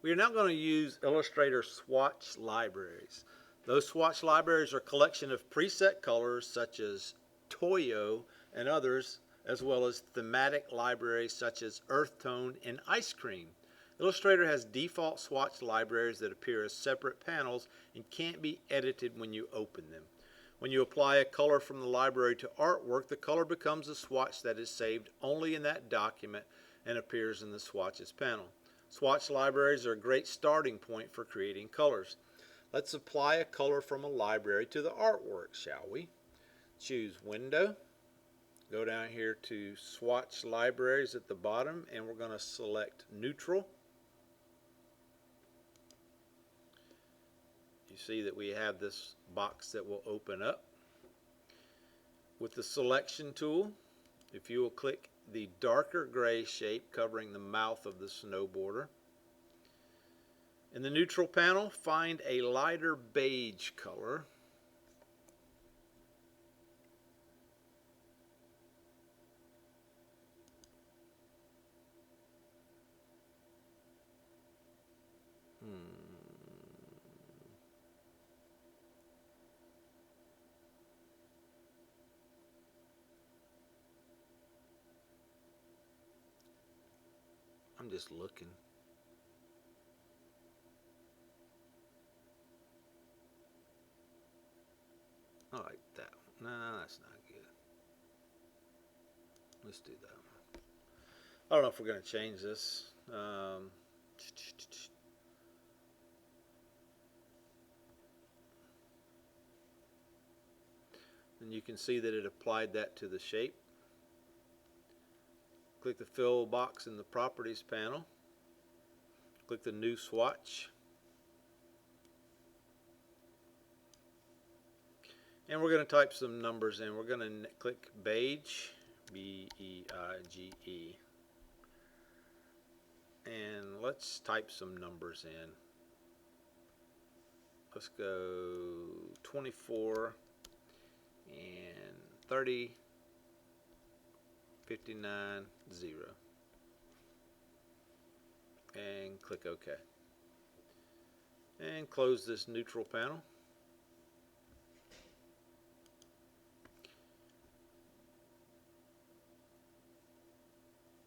We are now going to use Illustrator swatch libraries. Those swatch libraries are a collection of preset colors such as Toyo and others, as well as thematic libraries such as Earth Tone and Ice Cream. Illustrator has default swatch libraries that appear as separate panels and can't be edited when you open them. When you apply a color from the library to artwork, the color becomes a swatch that is saved only in that document and appears in the swatches panel. Swatch libraries are a great starting point for creating colors. Let's apply a color from a library to the artwork, shall we? Choose Window, go down here to Swatch Libraries at the bottom, and we're going to select Neutral. You see that we have this box that will open up. With the Selection tool, if you will click the darker gray shape covering the mouth of the snowboarder. In the neutral panel, find a lighter beige color. I'm just looking. I like that one. No, that's not good. Let's do that one. I don't know if we're going to change this. And you can see that it applied that to the shape. Click the fill box in the properties panel. Click the new swatch. And we're going to type some numbers in. We're going to click beige, B-E-I-G-E. And let's type some numbers in. Let's go 24 and 30, 59, 0. And click OK. And close this neutral panel.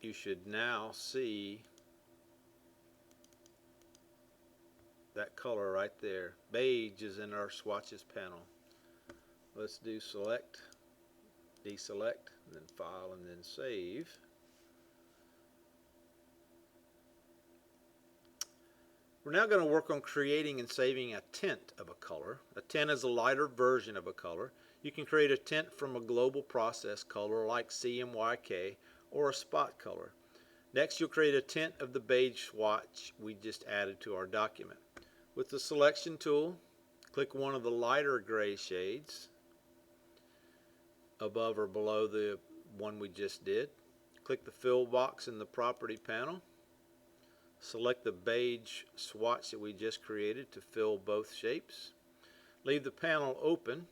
You should now see that color right there. Beige is in our swatches panel. Let's do select, deselect, and then file, and then save. We're now going to work on creating and saving a tint of a color. A tint is a lighter version of a color. You can create a tint from a global process color like CMYK or a spot color. Next, you'll create a tint of the beige swatch we just added to our document. With the selection tool, click one of the lighter gray shades above or below the one we just did. Click the fill box in the property panel. Select the beige swatch that we just created to fill both shapes. Leave the panel open.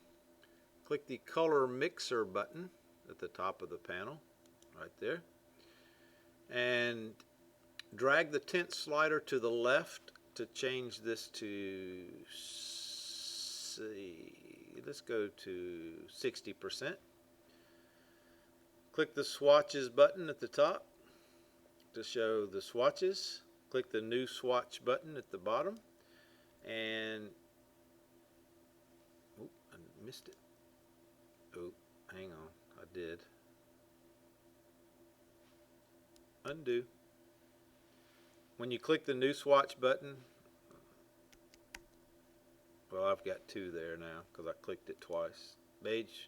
Click the color mixer button at the top of the panel, right there. And drag the tint slider to the left to change this to, let's go to 60%. Click the swatches button at the top to show the swatches. Click the new swatch button at the bottom, and I missed it. Oh, hang on, I did. Undo. When you click the new swatch button, well, I've got two there now because I clicked it twice. Beige,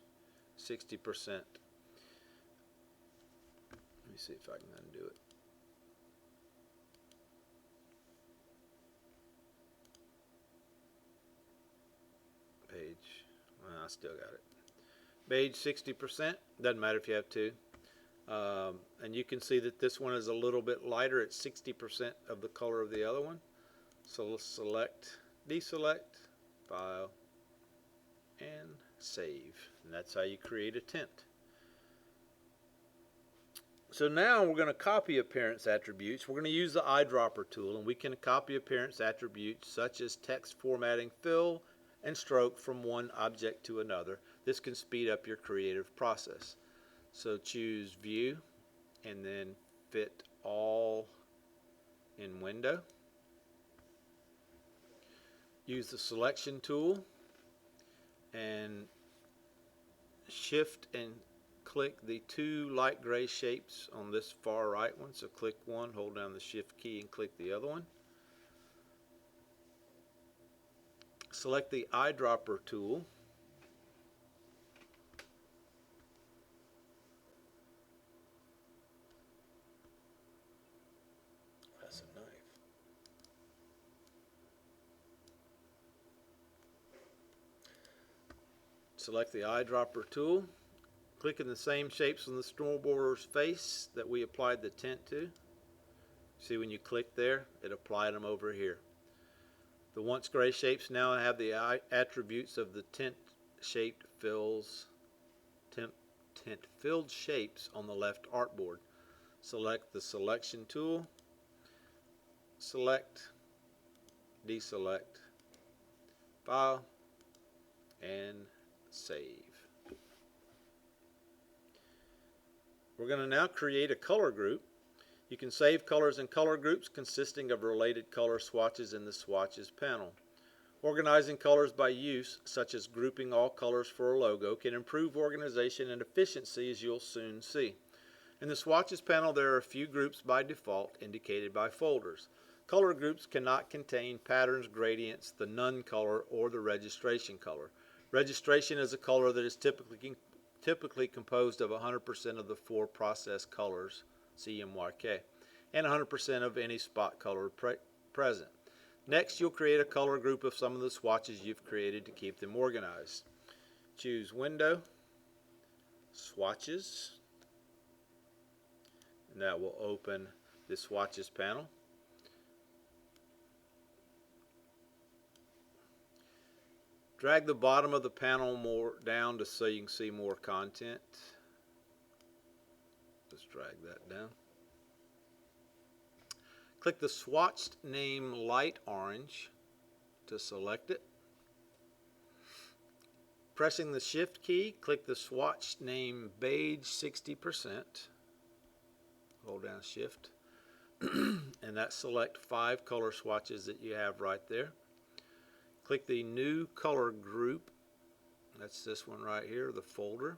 60%. Let me see if I can undo it. Beige, well, I still got it. Beige, 60%. Doesn't matter if you have two. And you can see that this one is a little bit lighter at 60% of the color of the other one. So let's select, deselect, file, and save. And that's how you create a tint. So now we're going to copy appearance attributes. We're going to use the eyedropper tool, and we can copy appearance attributes such as text formatting, fill, and stroke from one object to another. This can speed up your creative process. So choose View and then Fit All in Window. Use the Selection tool and Shift and click the two light gray shapes on this far right one. So click one, hold down the Shift key, and click the other one. Select the eyedropper tool. That's a knife. Select the eyedropper tool. Click in the same shapes on the snowboarder's face that we applied the tint to. See, when you click there, it applied them over here. The once gray shapes now have the attributes of the tint filled shapes on the left artboard. Select the Selection tool, select, deselect, File, and save. We're going to now create a color group. You can save colors in color groups consisting of related color swatches in the Swatches panel. Organizing colors by use, such as grouping all colors for a logo, can improve organization and efficiency, as you'll soon see. In the Swatches panel, there are a few groups by default indicated by folders. Color groups cannot contain patterns, gradients, the none color, or the registration color. Registration is a color that is typically composed of 100% of the four process colors, CMYK, and 100% of any spot color present. Next, you'll create a color group of some of the swatches you've created to keep them organized. Choose Window, Swatches, and that will open the Swatches panel. Drag the bottom of the panel more down just so you can see more content. Let's drag that down. Click the swatched name light orange to select it. Pressing the Shift key, click the swatched name beige 60%. Hold down Shift. And that select 5 color swatches that you have right there. Click the new color group. That's this one right here, the folder.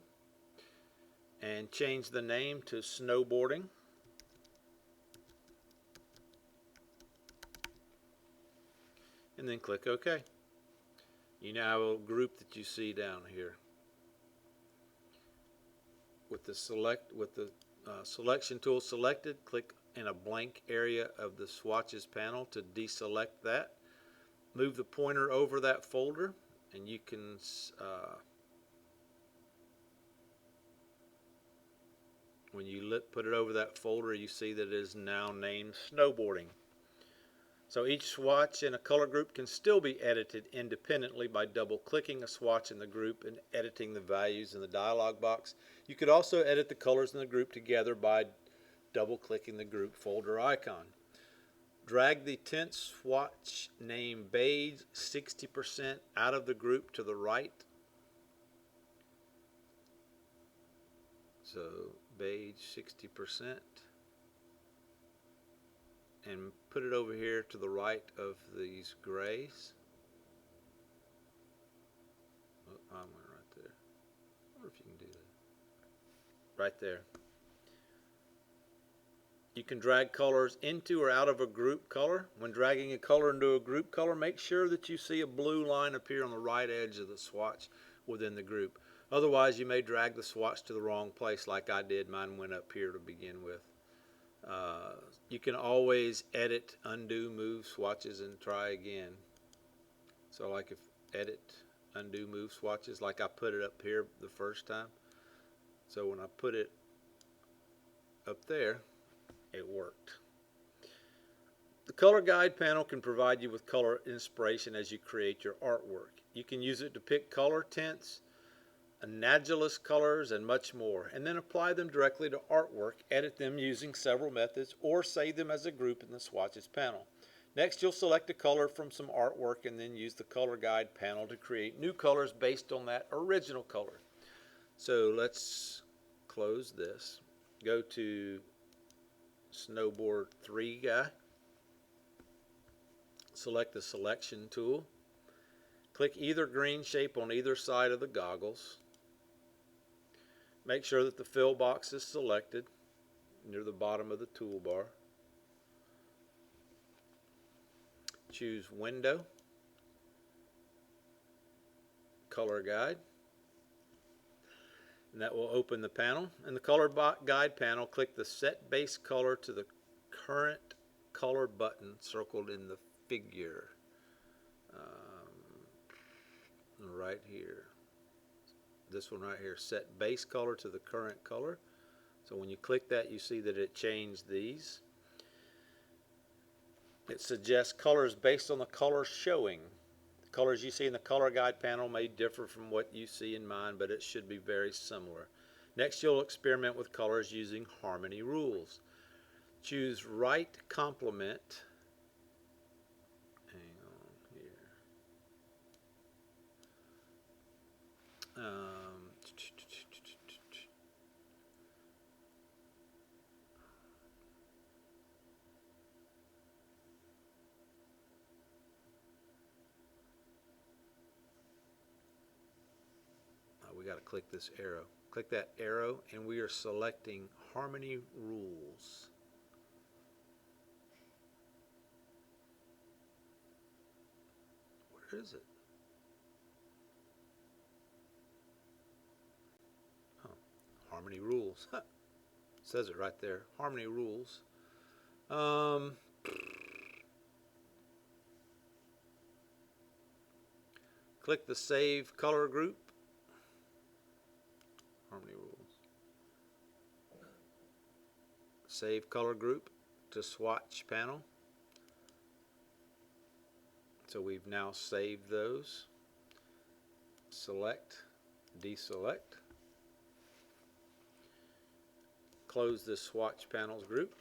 And change the name to snowboarding. And then click OK. You now have a group that you see down here. With the selection tool selected, click in a blank area of the swatches panel to deselect that. Move the pointer over that folder, and you can when you put it over that folder, you see that it is now named snowboarding. So each swatch in a color group can still be edited independently by double-clicking a swatch in the group and editing the values in the dialog box. You could also edit the colors in the group together by double-clicking the group folder icon. Drag the tint swatch name beige 60% out of the group to the right. So beige 60%. And put it over here to the right of these grays. Oh, I went right there. I wonder if you can do that. Right there. You can drag colors into or out of a group color. When dragging a color into a group color, make sure that you see a blue line appear on the right edge of the swatch within the group. Otherwise, you may drag the swatch to the wrong place like I did. Mine went up here to begin with. You can always edit, undo, move swatches and try again. So like if edit, undo, move swatches, like I put it up here the first time. So when I put it up there, it worked. The color guide panel can provide you with color inspiration as you create your artwork. You can use it to pick color tints analogous colors, and much more, and then apply them directly to artwork, edit them using several methods, or save them as a group in the swatches panel. Next, you'll select a color from some artwork and then use the color guide panel to create new colors based on that original color. So let's close this. Go to Snowboard 3 guy. Select the selection tool. Click either green shape on either side of the goggles. Make sure that the fill box is selected near the bottom of the toolbar. Choose Window, Color Guide, and that will open the panel. In the Color Guide panel, click the Set Base Color to the Current Color button circled in the figure right here. This one right here, Set Base Color to the Current Color. So when you click that, you see that it changed these. It suggests colors based on the color showing. The colors you see in the color guide panel may differ from what you see in mine, but it should be very similar. Next, you'll experiment with colors using harmony rules. Choose Right Complement. Hang on here. We got to click this arrow. Click that arrow, and we are selecting harmony rules. Where is it? Oh, harmony rules. It says it right there. Harmony rules. Click the Save Color group. Harmony rules. Save color group to swatch panel. So we've now saved those. Select, deselect. Close this swatch panels group.